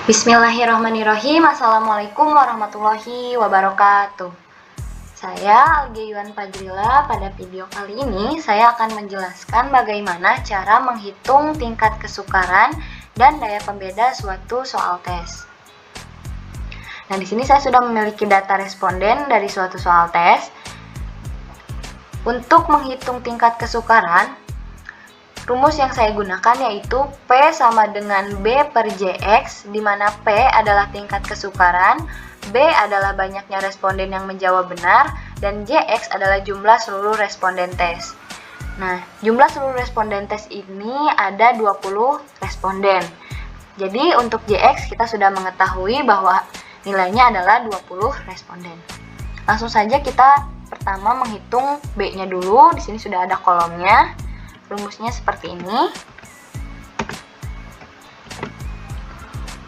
Bismillahirrahmanirrahim. Assalamualaikum warahmatullahi wabarakatuh. Saya Algeyuan Fajrila. Pada video kali ini saya akan menjelaskan bagaimana cara menghitung tingkat kesukaran dan daya pembeda suatu soal tes. Nah, di sini saya sudah memiliki data responden dari suatu soal tes. Untuk menghitung tingkat kesukaran, rumus yang saya gunakan yaitu P sama dengan B per JX, di mana P adalah tingkat kesukaran, B adalah banyaknya responden yang menjawab benar, dan JX adalah jumlah seluruh responden tes. Nah, jumlah seluruh responden tes ini ada 20 responden. Jadi untuk JX kita sudah mengetahui bahwa nilainya adalah 20 responden. Langsung saja kita pertama menghitung B-nya dulu. Di sini sudah ada kolomnya. Rumusnya seperti ini.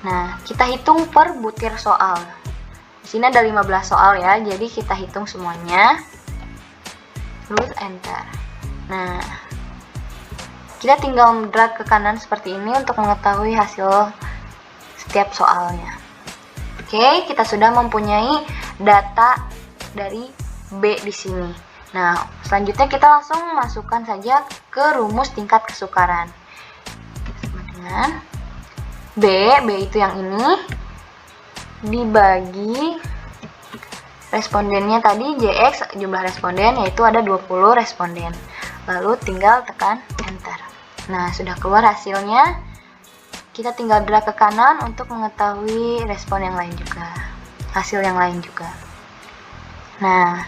Nah, kita hitung per butir soal. Di sini ada 15 soal ya, jadi kita hitung semuanya. Terus enter. Nah, kita tinggal drag ke kanan seperti ini untuk mengetahui hasil setiap soalnya. Oke, kita sudah mempunyai data dari B di sini. Nah, selanjutnya kita langsung masukkan saja ke rumus tingkat kesukaran. Sama dengan B itu yang ini, dibagi respondennya tadi, JX jumlah responden, yaitu ada 20 responden. Lalu tinggal tekan enter. Nah, sudah keluar hasilnya. Kita tinggal drag ke kanan untuk mengetahui respon yang lain juga, hasil yang lain juga. Nah,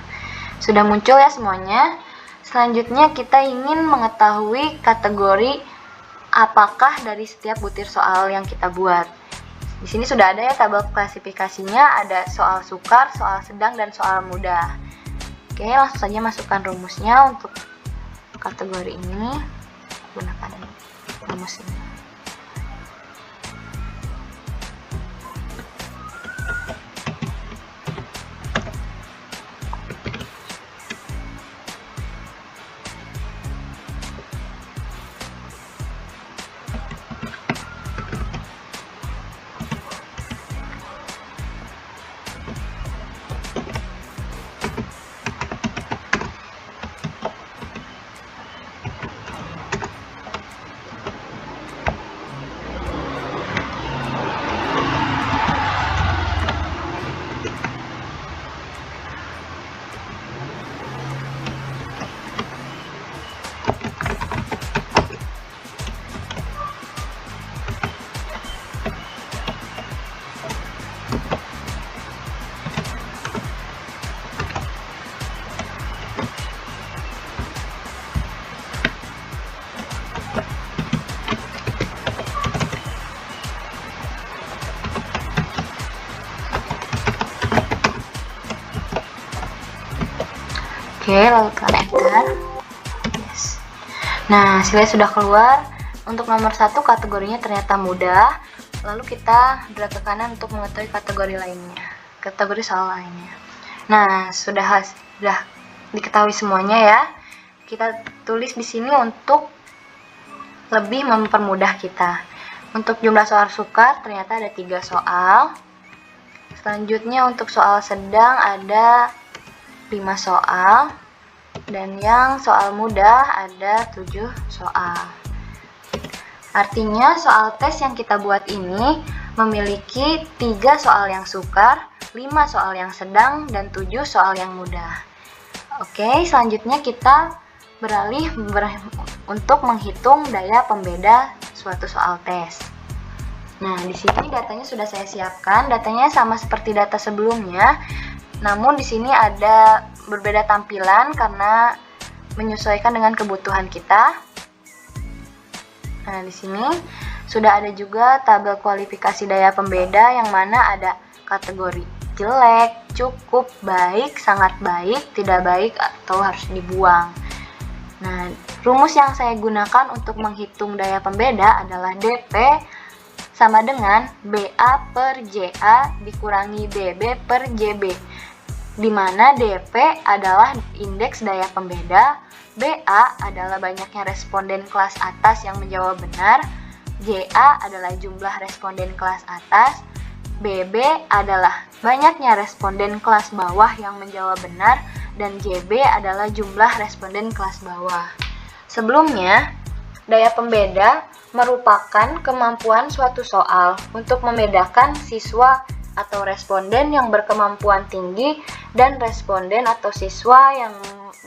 sudah muncul ya semuanya. Selanjutnya kita ingin mengetahui kategori apakah dari setiap butir soal yang kita buat. Di sini sudah ada ya tabel klasifikasinya, ada soal sukar, soal sedang, dan soal mudah. Oke, langsung saja masukkan rumusnya untuk kategori ini. Gunakan rumus ini. Oke, lalu tekan enter. Yes. Nah, hasilnya sudah keluar. Untuk nomor 1 kategorinya ternyata mudah. Lalu kita drag ke kanan untuk mengetahui kategori lainnya, kategori soal lainnya. Nah, sudah diketahui semuanya ya. Kita tulis di sini untuk lebih mempermudah kita. Untuk jumlah soal sukar ternyata ada 3 soal. Selanjutnya untuk soal sedang ada 5 soal, dan yang soal mudah ada 7 soal. Artinya soal tes yang kita buat ini memiliki 3 soal yang sukar, 5 soal yang sedang, dan 7 soal yang mudah. Oke, selanjutnya kita beralih untuk menghitung daya pembeda suatu soal tes. Nah, di sini datanya sudah saya siapkan. Datanya sama seperti data sebelumnya. Namun di sini ada berbeda tampilan karena menyesuaikan dengan kebutuhan kita. Nah, di sini sudah ada juga tabel kualifikasi daya pembeda yang mana ada kategori jelek, cukup, baik, sangat baik, tidak baik, atau harus dibuang. Nah, rumus yang saya gunakan untuk menghitung daya pembeda adalah DP sama dengan BA per JA dikurangi BB per JB, di mana DP adalah indeks daya pembeda, BA adalah banyaknya responden kelas atas yang menjawab benar, JA adalah jumlah responden kelas atas, BB adalah banyaknya responden kelas bawah yang menjawab benar, dan JB adalah jumlah responden kelas bawah. Sebelumnya, daya pembeda merupakan kemampuan suatu soal untuk membedakan siswa atau responden yang berkemampuan tinggi dan responden atau siswa yang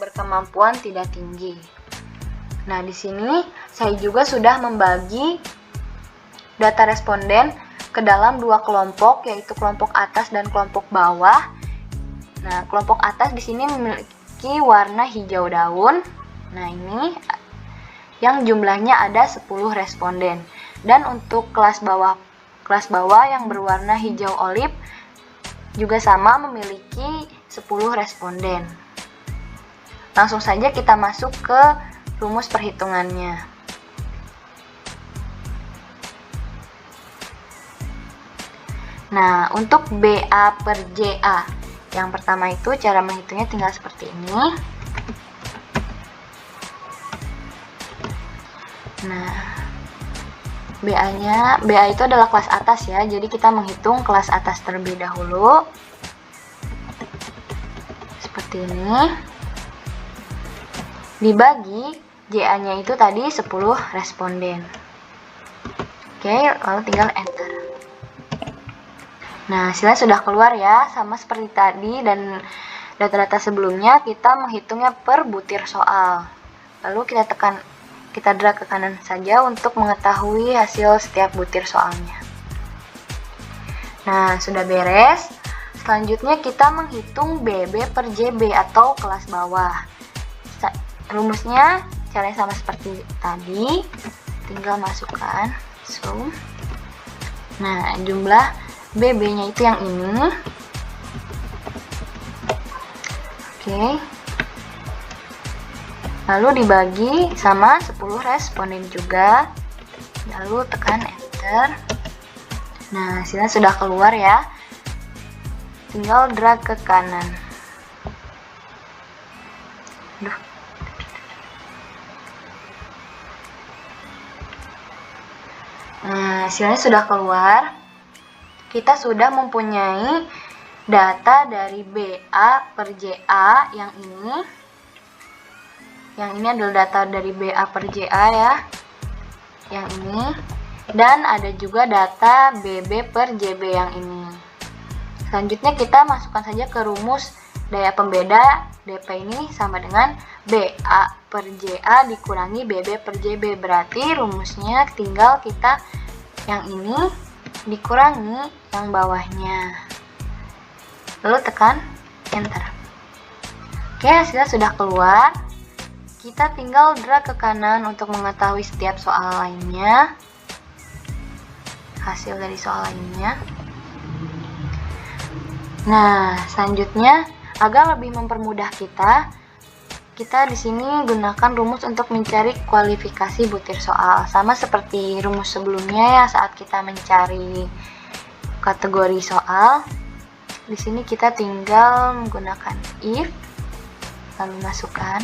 berkemampuan tidak tinggi. Nah, di sini saya juga sudah membagi data responden ke dalam dua kelompok, yaitu kelompok atas dan kelompok bawah. Nah, kelompok atas di sini memiliki warna hijau daun. Nah, ini yang jumlahnya ada 10 responden. Dan untuk kelas bawah yang berwarna hijau olive juga sama memiliki 10 responden. Langsung saja kita masuk ke rumus perhitungannya. Nah, untuk BA per JA, yang pertama itu cara menghitungnya tinggal seperti ini. Nah, BA itu adalah kelas atas ya, jadi kita menghitung kelas atas terlebih dahulu. Seperti ini. Dibagi JA-nya itu tadi 10 responden. Oke, lalu tinggal enter. Nah, hasilnya sudah keluar ya, sama seperti tadi dan data-data sebelumnya kita menghitungnya per butir soal. Lalu kita drag ke kanan saja untuk mengetahui hasil setiap butir soalnya. Nah, sudah beres. Selanjutnya kita menghitung BB per JB atau kelas bawah. Rumusnya caranya sama seperti tadi, tinggal masukkan sum. Nah, jumlah BB-nya itu yang ini. Oke. Lalu dibagi sama 10 responden juga. Lalu tekan enter. Nah, hasilnya sudah keluar ya. Tinggal drag ke kanan. Nah, hasilnya sudah keluar. Kita sudah mempunyai data dari BA per JA yang ini. Yang ini adalah data dari BA per JA ya. Yang ini. Dan ada juga data BB per JB yang ini. Selanjutnya kita masukkan saja ke rumus daya pembeda. DP ini sama dengan BA per JA dikurangi BB per JB. Berarti rumusnya tinggal kita yang ini dikurangi yang bawahnya. Lalu tekan enter. Oke, hasilnya sudah keluar. Kita tinggal drag ke kanan untuk mengetahui setiap soal lainnya. Hasil dari soal lainnya. Nah, selanjutnya agar lebih mempermudah kita di sini gunakan rumus untuk mencari kualifikasi butir soal. Sama seperti rumus sebelumnya ya, saat kita mencari kategori soal. Di sini kita tinggal menggunakan if, lalu masukkan.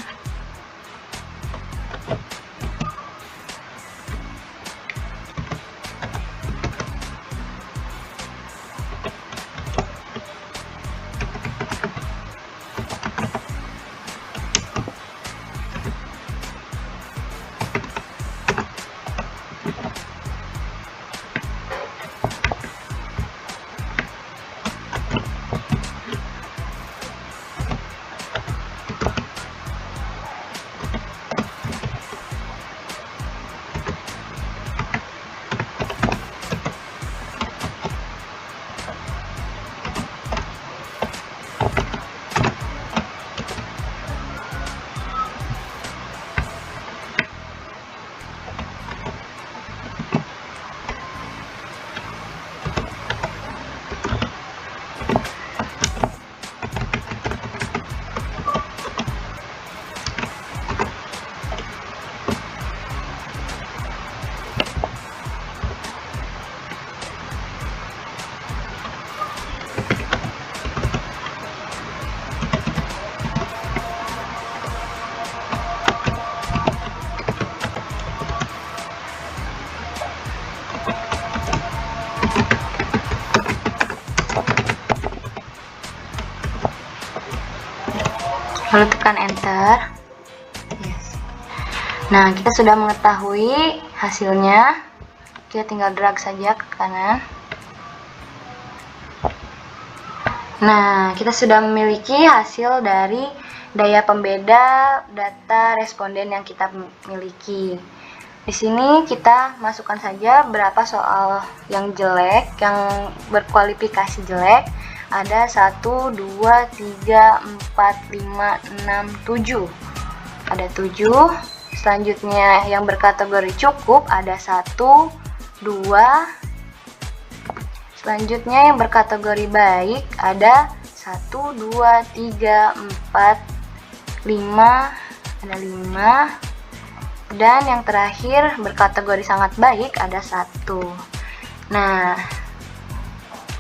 lalu tekan enter. Yes. Nah, kita sudah mengetahui hasilnya. Kita tinggal drag saja ke kanan. Nah, kita sudah memiliki hasil dari daya pembeda data responden yang kita miliki. Di sini kita masukkan saja berapa soal yang jelek, yang berkualifikasi jelek. Ada 1, 2, 3, 4, 5, 6, 7. Ada 7. Selanjutnya yang berkategori cukup ada 1, 2. Selanjutnya yang berkategori baik ada 1, 2, 3, 4, 5. Ada 5. Dan yang terakhir berkategori sangat baik ada 1. Nah,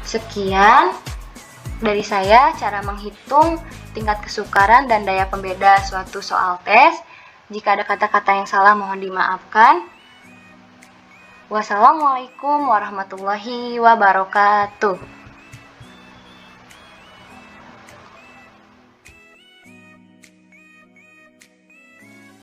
sekian dari saya cara menghitung tingkat kesukaran dan daya pembeda suatu soal tes. Jika ada kata-kata yang salah mohon dimaafkan. Wassalamualaikum warahmatullahi wabarakatuh.